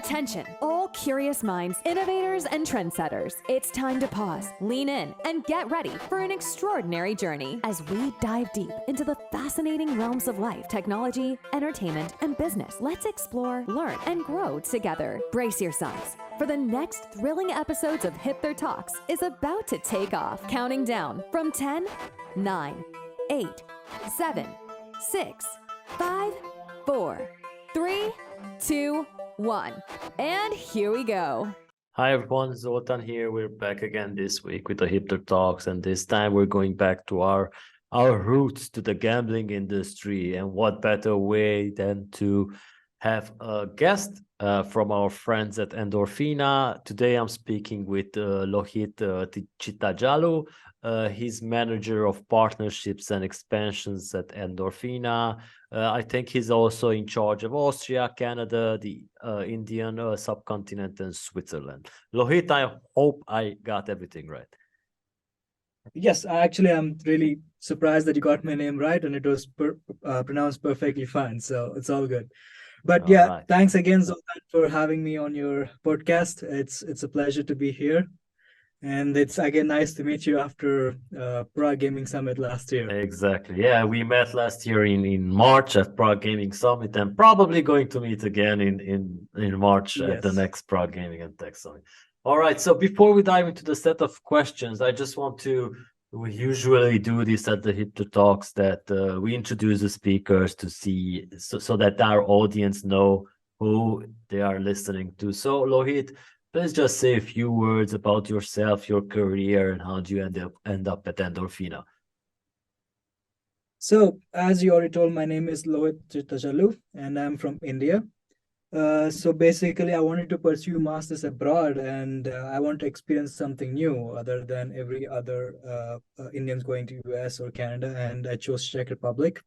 Attention, all curious minds, innovators, and trendsetters. It's time to pause, lean in, and get ready for an extraordinary journey as we dive deep into the fascinating realms of life, technology, entertainment, and business. Let's explore, learn, and grow together. Brace yourselves, for the next thrilling episodes of Hipther Talks is about to take off. Counting down from 10, 9, 8, 7, 6, 5, 4, 3, 2, 1. And here we go. Hi everyone, Zoltan here. We're back again this week with the Hipther Talks, and this time we're going back to our roots, to the gambling industry. And what better way than to have a guest from our friends at Endorphina. Today I'm speaking with Lohith Chittajallu. He's manager of partnerships and expansions at Endorphina. I think he's also in charge of Austria, Canada, the Indian subcontinent, and Switzerland. Lohith, I hope I got everything right. Yes, I'm really surprised that you got my name right, and it was pronounced perfectly fine. So it's all good. But All yeah, right. Thanks again, Zoltan, for having me on your podcast. It's a pleasure to be here. And it's again nice to meet you after Prague Gaming Summit last year. Exactly. Yeah, we met last year in March at Prague Gaming Summit, and probably going to meet again in March at the next Prague Gaming and Tech Summit. All right. So before we dive into the set of questions, I just want to. We usually do this at the Hipther Talks, that we introduce the speakers to see so that our audience know who they are listening to. So Lohith, please just say a few words about yourself, your career, and how do you end up at Endorphina. So, as you already told, my name is Lohith Chittajallu, and I'm from India. So basically, I wanted to pursue masters abroad, and I want to experience something new other than every other Indians going to US or Canada, and I chose Czech Republic.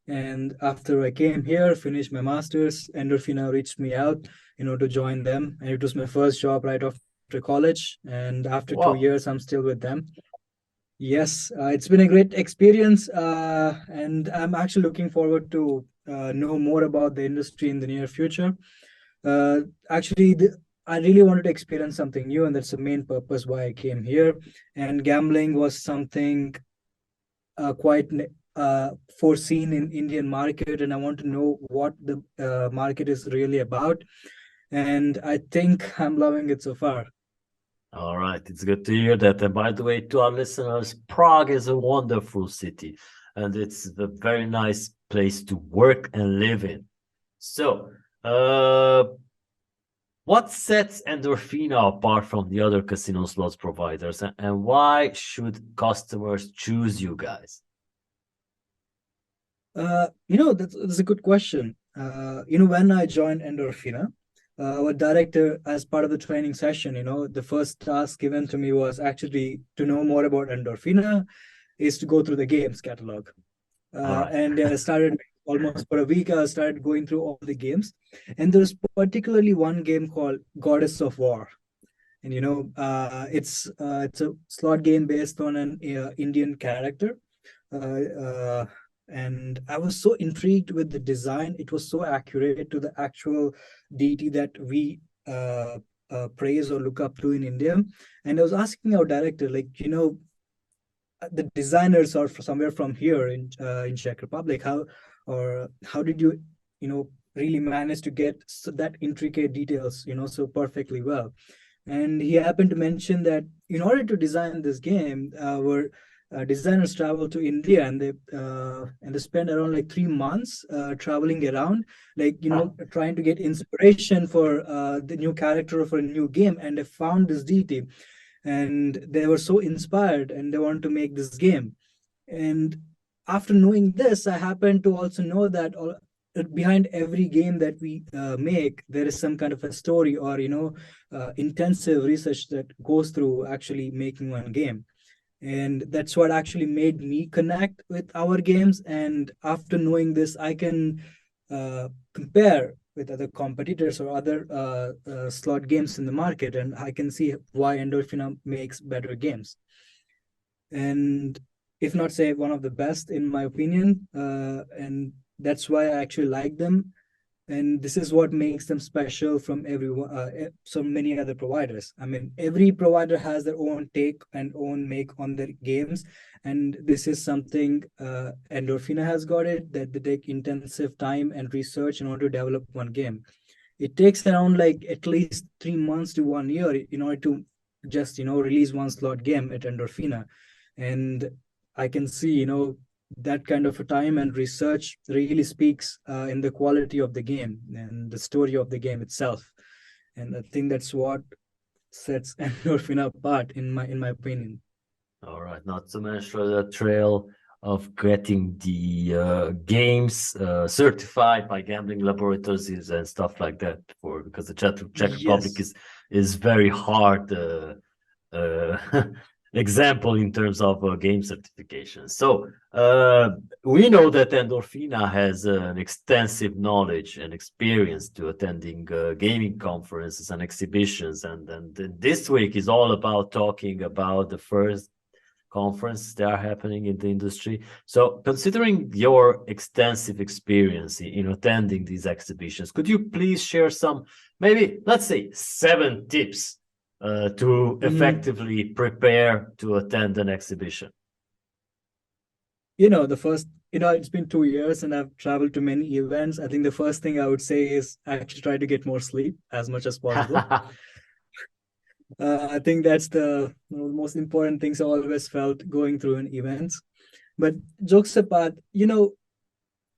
And after I came here, finished my masters, Endorphina reached me out, to join them, and it was my first job right after college. And after 2 years, I'm still with them. Yes, it's been a great experience, and I'm actually looking forward to know more about the industry in the near future. I really wanted to experience something new, and that's the main purpose why I came here. And gambling was something quite foreseen in Indian market, and I want to know what the market is really about. And I think I'm loving it so far. All right, it's good to hear that. And by the way, to our listeners, Prague is a wonderful city, and it's a very nice place to work and live in. So, what sets Endorphina apart from the other casino slots providers, and why should customers choose you guys? That's a good question. When I joined Endorphina, our director, as part of the training session, the first task given to me was actually to know more about Endorphina, is to go through the games catalog. And I started almost for a week. I started going through all the games, and there's particularly one game called Goddess of War. And it's a slot game based on an Indian character. And I was so intrigued with the design. It was so accurate to the actual deity that we praise or look up to in India. And I was asking our director, the designers are somewhere from here in Czech Republic. How did you really manage to get that intricate details so perfectly well? And he happened to mention that in order to design this game, our designers travel to India, and they spend around 3 months traveling around, trying to get inspiration for the new character for a new game. And they found this deity, and they were so inspired, and they want to make this game. And after knowing this, I happen to also know that behind every game that we make, there is some kind of a story or intensive research that goes through actually making one game. And that's what actually made me connect with our games. And after knowing this, I can compare with other competitors or other slot games in the market, and I can see why Endorphina makes better games. And if not say one of the best, in my opinion, and that's why I actually like them. And this is what makes them special from everyone, so many other providers. I mean, every provider has their own take and own make on their games, and this is something Endorphina has got it, that they take intensive time and research in order to develop one game. It takes around like at least 3 months to 1 year in order to just release one slot game at Endorphina. And I can see that kind of a time and research really speaks in the quality of the game and the story of the game itself. And I think that's what sets Endorphina apart in my opinion. All right, not to mention the trail of getting the games certified by gambling laboratories and stuff like that, because the Czech Republic Yes. is very hard example in terms of game certification. So we know that Endorphina has an extensive knowledge and experience to attending gaming conferences and exhibitions, and this week is all about talking about the first conferences that are happening in the industry. So considering your extensive experience in attending these exhibitions, could you please share some, maybe let's say 7 tips to effectively prepare to attend an exhibition? The first, it's been 2 years and I've traveled to many events. I think the first thing I would say is actually try to get more sleep as much as possible. I think that's the most important things I always felt going through an events. But jokes apart,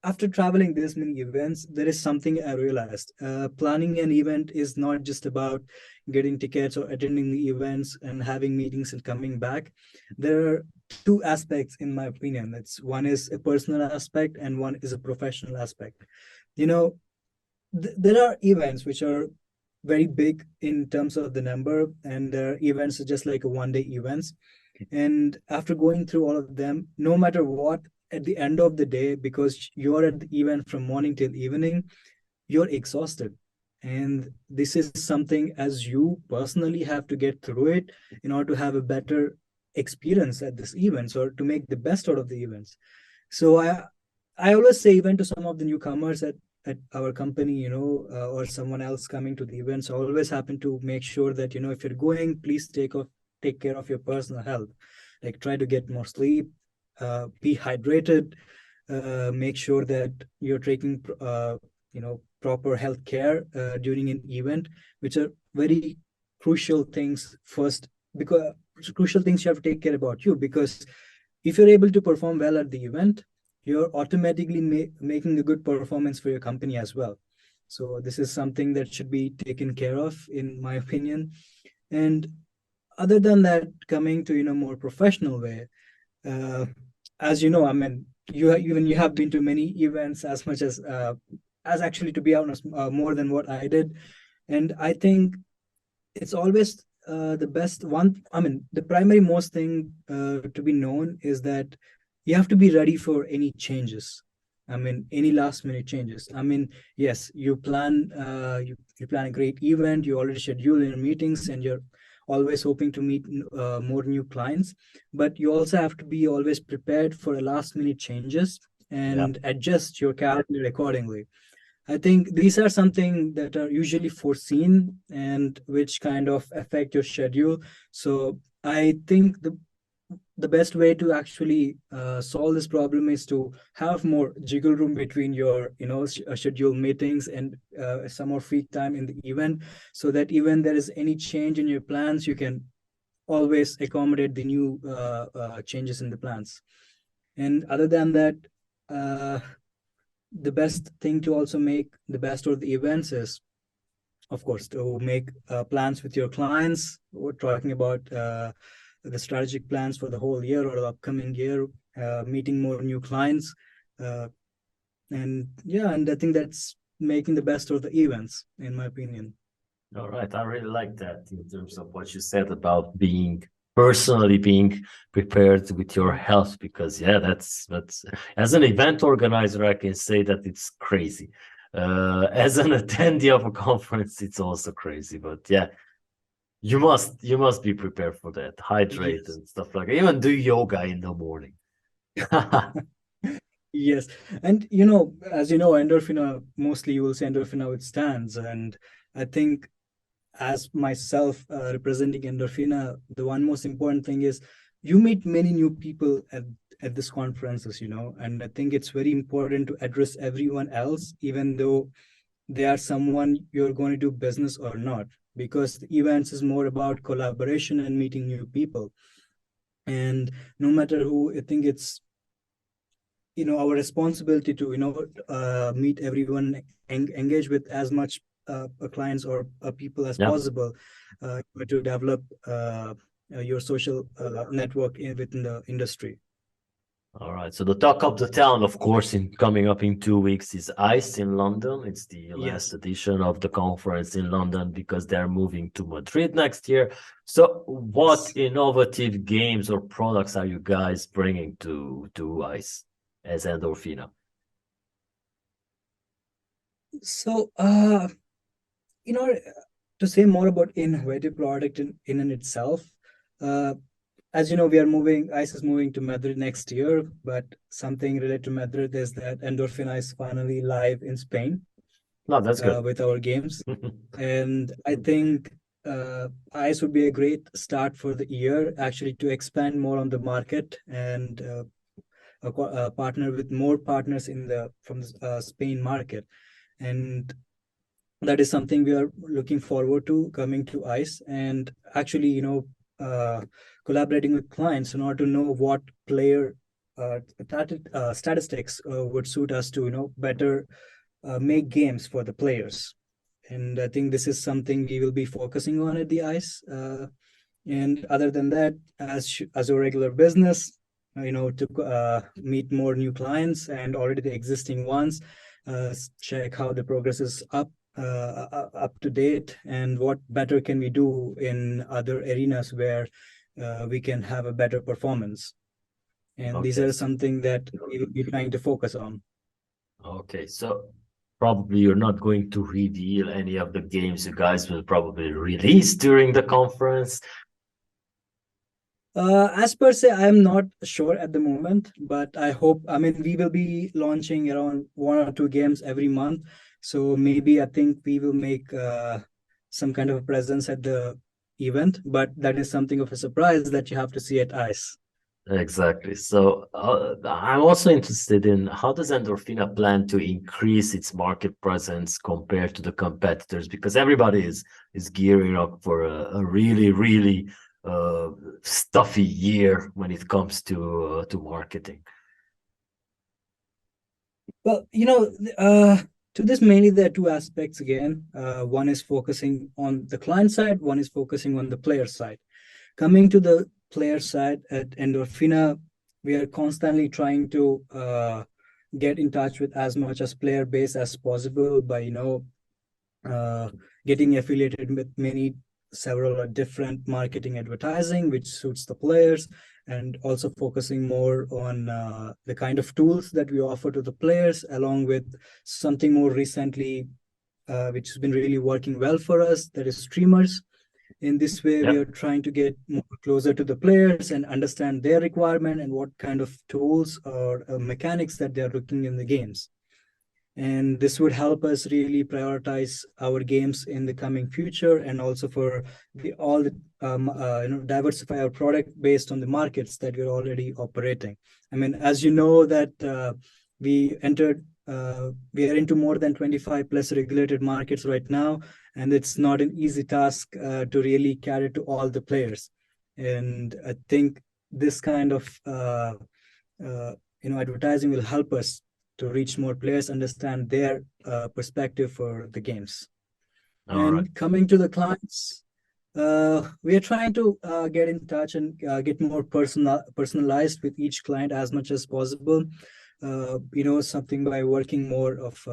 after traveling this many events, there is something I realized. Planning an event is not just about getting tickets or attending the events and having meetings and coming back. There are 2 aspects, in my opinion. One is a personal aspect and one is a professional aspect. There are events which are very big in terms of the number, and there are events just like a one-day events. And after going through all of them, no matter what, at the end of the day, because you're at the event from morning till evening, you're exhausted. And this is something, as you personally have to get through it in order to have a better experience at this events or to make the best out of the events. So I always say, even to some of the newcomers at our company, or someone else coming to the events, I always happen to make sure that, if you're going, please take care of your personal health. Like, try to get more sleep, be hydrated, make sure that you're taking proper health care during an event, which are very crucial things first, because crucial things you have to take care about you, because if you're able to perform well at the event, you're automatically making a good performance for your company as well. So this is something that should be taken care of, in my opinion. And other than that, coming to more professional way, as you know, I mean, you have been to many events as much as actually, to be honest, more than what I did. And I think it's always the best one. I mean, the primary most thing to be known is that you have to be ready for any changes. I mean, any last minute changes. I mean, yes, you plan you plan a great event, you already schedule your meetings, and you're always hoping to meet more new clients, but you also have to be always prepared for a last minute changes and adjust your calendar accordingly. I think these are something that are usually foreseen and which kind of affect your schedule. So I think the best way to actually solve this problem is to have more jiggle room between your scheduled meetings and some more free time in the event, so that even there is any change in your plans, you can always accommodate the new changes in the plans. And other than that, the best thing to also make the best of the events is, of course, to make plans with your clients. We're talking about the strategic plans for the whole year or the upcoming year, meeting more new clients. And I think that's making the best of the events, in my opinion. All right, I really like that in terms of what you said about personally being prepared with your health, because that's as an event organizer, I can say that it's crazy. As an attendee of a conference, it's also crazy, but you must be prepared for that. Hydrate and stuff like that. Even do yoga in the morning. Yes, and as you know, Endorphina, mostly you will say Endorphina with stands, and I think as myself representing Endorphina, the one most important thing is you meet many new people at this conferences, and I think it's very important to address everyone else, even though they are someone you're going to do business or not, because the events is more about collaboration and meeting new people. And no matter who, I think it's our responsibility to meet everyone, engage with as much clients or people as Yeah. possible, to develop your social network within the industry. All right. So the talk of the town, of course, in coming up in 2 weeks is ICE in London. It's the last Yes. edition of the conference in London because they're moving to Madrid next year. So what innovative games or products are you guys bringing to ICE as Endorphina? So to say more about innovative product in itself, uh, as you know, ICE is moving to Madrid next year, but something related to Madrid is that Endorphina is finally live in Spain No, that's good. with our games. And I think ICE would be a great start for the year, actually, to expand more on the market and partner with more partners from the Spain market. And that is something we are looking forward to coming to ICE, and actually, collaborating with clients in order to know what player statistics would suit us to, better make games for the players. And I think this is something we will be focusing on at the ICE. And other than that, as a regular business, to meet more new clients and already the existing ones, check how the progress is up to date, and what better can we do in other arenas where we can have a better performance. And these are something that we will be trying to focus on. Okay, so probably you're not going to reveal any of the games you guys will probably release during the conference. As per se, I'm not sure at the moment, but I mean, we will be launching around 1 or 2 games every month. So maybe I think we will make some kind of a presence at the event, but that is something of a surprise that you have to see at ICE. Exactly. So I'm also interested in how does Endorphina plan to increase its market presence compared to the competitors? Because everybody is gearing up for a really, really stuffy year when it comes to marketing. Well, to this mainly there are 2 aspects again. One is focusing on the client side, one is focusing on the player side. Coming to the player side at Endorphina, we are constantly trying to get in touch with as much as player base as possible by getting affiliated with several different marketing advertising which suits the players, and also focusing more on the kind of tools that we offer to the players, along with something more recently which has been really working well for us, that is streamers. In this way, we are trying to get more closer to the players and understand their requirement and what kind of tools or mechanics that they're looking in the games. And this would help us really prioritize our games in the coming future, and also for diversify our product based on the markets that we're already operating. I mean, as you know that we are into more than 25 plus regulated markets right now, and it's not an easy task to really cater to all the players. And I think this kind of advertising will help us to reach more players, understand their perspective for the games. Coming to the clients, we are trying to get in touch and get more personalized with each client as much as possible. Something by working more of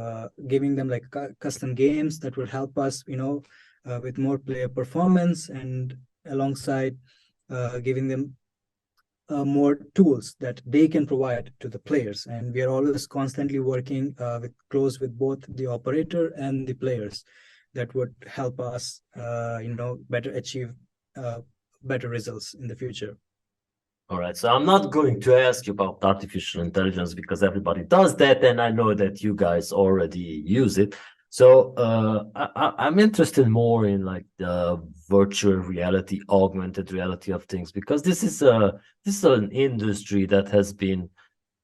giving them like custom games that will help us, with more player performance, and alongside giving them more tools that they can provide to the players. And we are always constantly working close with both the operator and the players. That would help us, better achieve better results in the future. All right, so I'm not going to ask you about artificial intelligence because everybody does that, and I know that you guys already use it. So I'm interested more in like the virtual reality, augmented reality of things, because this is an industry that has been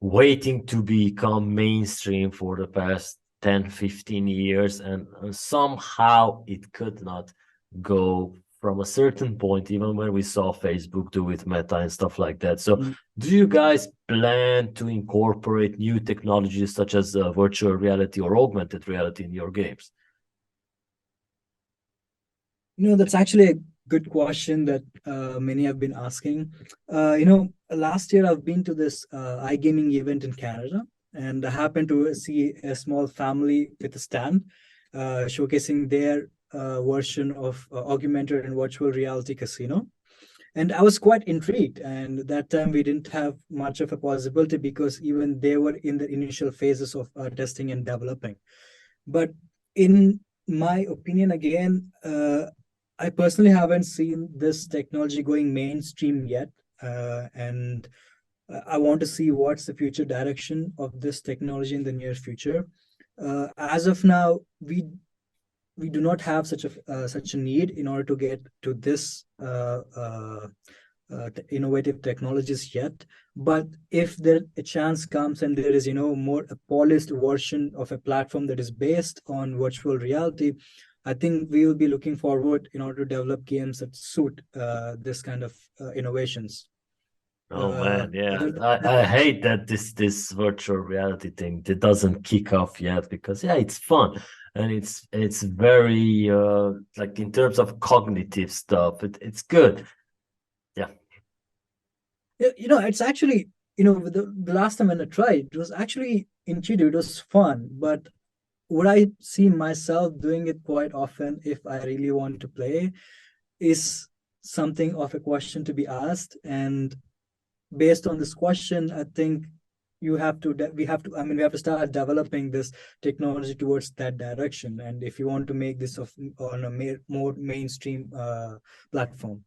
waiting to become mainstream for the past 10, 15 years, and somehow it could not go from a certain point, even when we saw Facebook do with Meta and stuff like that. So, do you guys plan to incorporate new technologies such as virtual reality or augmented reality in your games? That's actually a good question that many have been asking. Last year I've been to this iGaming event in Canada, and I happened to see a small family with a stand showcasing their version of augmented and virtual reality casino. And I was quite intrigued. And that time we didn't have much of a possibility because even they were in the initial phases of testing and developing. But in my opinion, again, I personally haven't seen this technology going mainstream yet. And I want to see what's the future direction of this technology in the near future. As of now, we do not have such a need in order to get to this innovative technologies yet. But if there a chance comes and there is more a polished version of a platform that is based on virtual reality, I think we will be looking forward in order to develop games that suit this kind of innovations. Oh man, yeah. I hate that this virtual reality thing that doesn't kick off yet, because yeah, it's fun and it's very like in terms of cognitive stuff, it's good. Yeah. It's actually, the last time when I tried, it was actually intuitive, it was fun, but would I see myself doing it quite often if I really want to play is something of a question to be asked. And based on this question, I think we have to start developing this technology towards that direction. And if you want to make this on a more mainstream platform.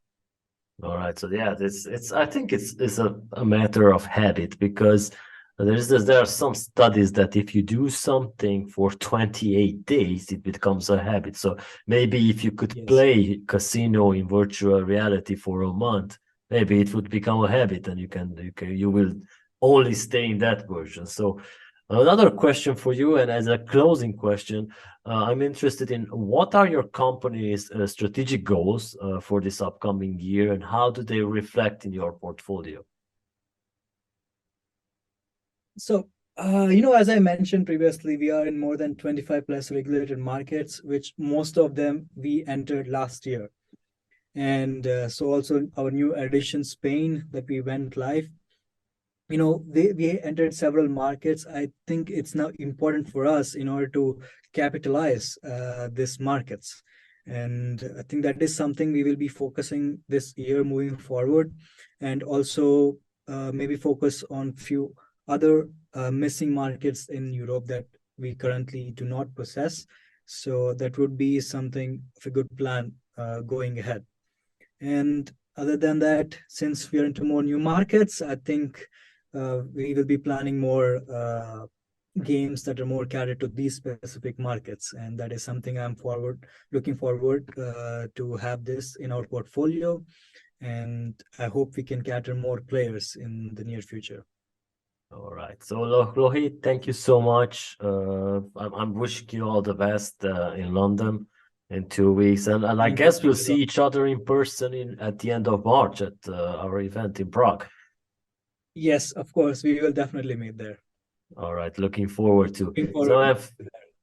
All right. So yeah, it's I think it's a matter of habit, because there are some studies that if you do something for 28 days, it becomes a habit. So maybe if you could play casino in virtual reality for a month, maybe it would become a habit, and you will only stay in that version. So another question for you, and as a closing question, I'm interested in what are your company's strategic goals for this upcoming year, and how do they reflect in your portfolio? So, as I mentioned previously, we are in more than 25 plus regulated markets, which most of them we entered last year. And so also our new addition, Spain, that we went live, we entered several markets. I think it's now important for us in order to capitalize these markets. And I think that is something we will be focusing this year moving forward, and also maybe focus on few other missing markets in Europe that we currently do not possess. So that would be something of a good plan going ahead. And other than that, since we are into more new markets, I think we will be planning more games that are more catered to these specific markets. And that is something I'm looking forward to have this in our portfolio. And I hope we can cater more players in the near future. All right. So Lohith, thank you so much. I'm wishing you all the best in London in 2 weeks, and I guess we'll see each other in person at the end of March at our event in Prague. Yes, of course, we will definitely meet there. All right, looking forward to. So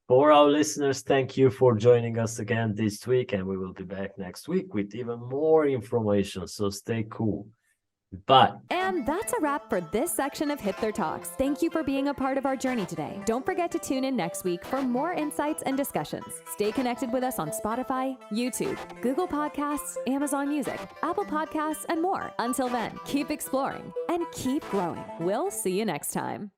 for our listeners, thank you for joining us again this week, and we will be back next week with even more information. So stay cool. Bye. And that's a wrap for this section of Hipther Talks. Thank you for being a part of our journey today. Don't forget to tune in next week for more insights and discussions. Stay connected with us on Spotify, YouTube, Google Podcasts, Amazon Music, Apple Podcasts, and more. Until then, keep exploring and keep growing. We'll see you next time.